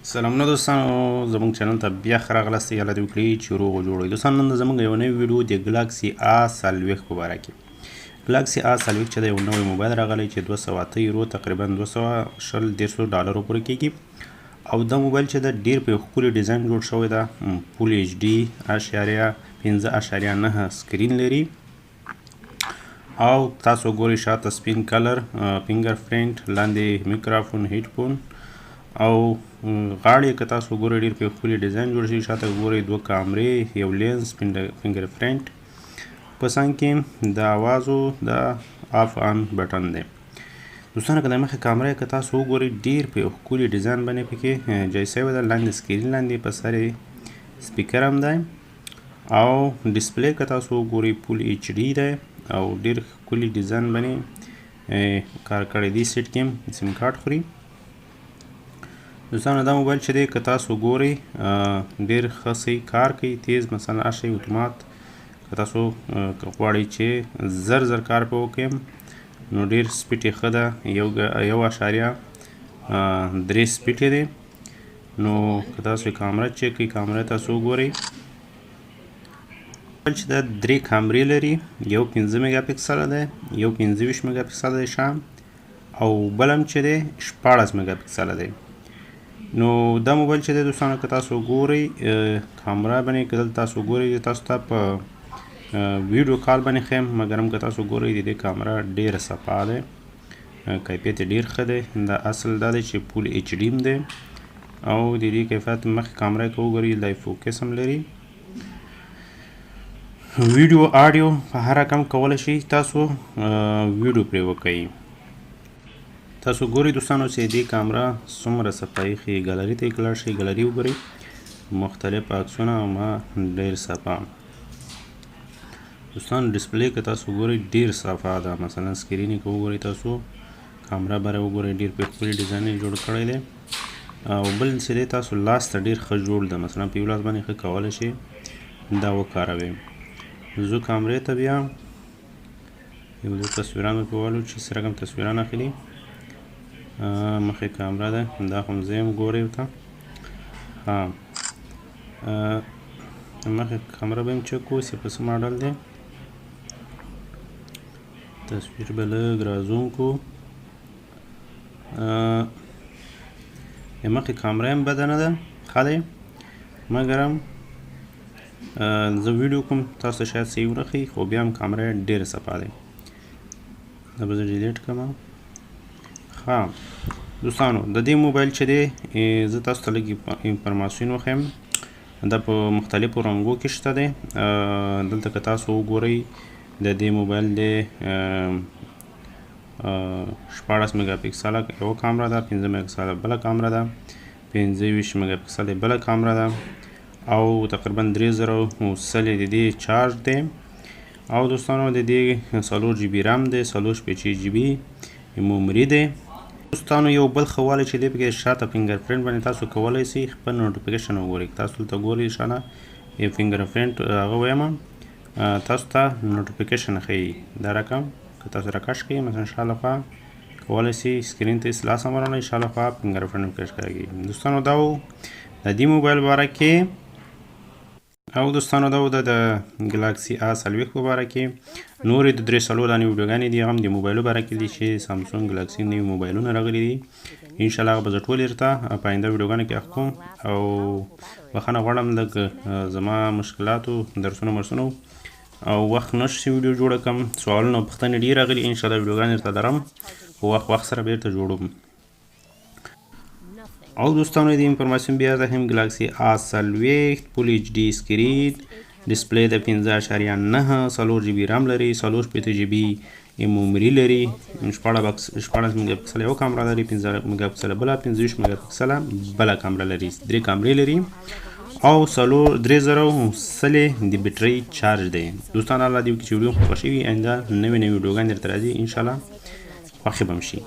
سلامونه دوستانو، زموږ چینل ته بیا ښه راغلاست. یاله دې وکړئ چې روغ جوړ وي. دوستانو نن زموږ یو نوی ویډیو د ګلاکسي A40 په باره کې. ګلاکسي A40 چې د یو نوی موبایل راغلی چې 208 یورو تقریبا $220 پورې کیږي. او دا موبایل چې د ډیر په ښکلي ډیزاین جوړ شوی ده. فول ایچ ډي 5.9 سکرین لري او تاسو ګورئ شاته سپین کلر فینګر پرینټ، لاندې میکروفون، هیډفون او غاړې که تاسو ګورئ ډېر په ښکلي ډیزاین جوړ شوي. شاته ګورئ 2 کامرې، یو لینز، فینګر پرینټ. په څنګ کې د اوازو د آف آن بټن دی. دوستانو که د مخې کامره که تاسو وګورئ ډېر په ښکلي ډیزاین باندې پکې جای شوی ده. لاندې سکرین لاندې په سر یې سپیکر هم دی او ډسپلی که تاسو وګورئ فول ایچ ډي دی او ډېر ښکلي ډیزاین باندې کار کړی دی. سیټ کې هم سیم کارت خوري. دوستانو دا موبایل چې دی که تاسو ګورئ ډېر ښه صحیح کار کوي، تیز مثلا هر اتومات که تاسو غواړئ چې زر کار پې وکړئ نو ډېر سپیډ یې ښه ده. 1.3 سپیډ یې دی. نو که تاسو کامره چیک کړئ، کامره تاسو وګورئ چې دا 3 کامرې لري. یو 15 میګا پکسله دی، یو 25 میګا پکسله دی شام او بل هم چې دی 14 میګا پکسله دی. نو دا موبایل چې دی دوستانو که تاسو ګورئ کامره باندې که دلته تاسو ګورئ تاسو ته په ویډیو کال باندې ښیم، مګر هم که تاسو ګورئ د دې کامره ډېره صفا دی، کیفیت یې ډېر ښه دی. دا اصل دا دی چې فول ایچ ډي هم دی او د دې کیفیت مخکې کامره که وګورئ لایف فوکس هم لري. ویډیو آډیو په هر رقم کولی شئ تاسو ویډیو پرې وکئ. تاسو ګورئ دوستانو چې دې کامره څومره صفایي ښیي. ګالري ته یې کلاړ شئ، ګالري وګورئ، مختلف عکسونه ما ډېر صفا. دوستانو ډسپلی که تاسو ګورئ ډېر صفا ده. مثلا سکرین یې که وګورئ تاسو کامره بره وګورئ ډېر په ښکلي ډیزاین یې جوړ کړی دی. او بل چې دی تاسو لاس ته ډېر ښه جوړ ده، مثلا په یو لاس باندې ښه کولی شئ دا وکاروئ. زه کامرې ته بیا یو څو تصویران ورته والو چې څه رقم تصویران اخلي. مخې کامره ده، دا خو هم زه یم ګورئ ورته. مخې کامره به یم چک کړو چې په څه ماډل دی. تصویر به لږ رازوم کړو. مخې کامره هم بده نه ده، ښه دی، مګر هم زه ویډیو کوم تاسو ته شاید صحیح ونه ښیي، خو بیا هم کامره ډېره صفا دی. دا به زه ډیلیټ کړم. دوستانو د دې موبایل چې دی زه تاسو ته لږ انفرماسیون وښیم. دا په مختلفو رنګو کې شته دی. دلته که تاسو وګورئ د دې موبایل دی 14 میګا پکسله یوه کامره ده، 15 میګا پکسله بله کامره ده، 25 میګا پکسله بله کامره ده او تقریبا 3000 د دې چارج دی. او دوستانو د دې 4 جی بي رام دی، 4 جی بي میموري دی. دوستانو یو بل ښه والی چې دی پکې شاته فینګر پرینټ باندې تاسو کولی شئ خپل نوټیفیکیشن وګورئ. تاسو دلته ګورئ شانه فینګر پرینټ هغه ویم تاسو ته نوټیفیکیشن ښیي. دا رقم که تاسو راکش کړئ مثلا شاله خوا کولی شئ سکرین ته اصلاح سم ورغلی، شاله خوا فینګر پرینټ کش کېږي. دوستانو دا و د دې موبایل باره کې. او دوستانو دا و د ګلاکسي A40 په باره کې. نورې د 3 دانې ویډیوګانې دي، هغه هم د موبایلو باره کې دي چې سامسونګ ګلاکسي نوي موبایلونه راغلي دي. انشاءالله هغه به زه ټولې درته په آینده ویډیوګانو کې اخ کوم. او بخښنه غواړم لږ زما مشکلاتو درسونه مرسونه او وخت نشته چې ویډیو جوړه کړم. سوالونه او پوښتنې ډېرې راغلي. انشاءالله ویډیوګانې درته لرم، خو وخت سره بېرته جوړوم. او دوستانو د انفرماسیون بیا زه هم ګلاکسي A40 فول ایچ ډي سکرین، ډسپلی د 5.9، 4 جی بي رام لري، 4 جی بي میموري لري، 14 میګا پکسله یوه کامره لري، 15 میګا پکسله بله، 25 میګا پکسله بله کامره لري، 3 کامرې لري او 3000 د بیټرۍ چارج دی. دوستانو الله دې وکړي چې ویډیو خوښه شوي. آینده نوې ویډیوګانې درته راځي، انشاءالله خوښې به م شي.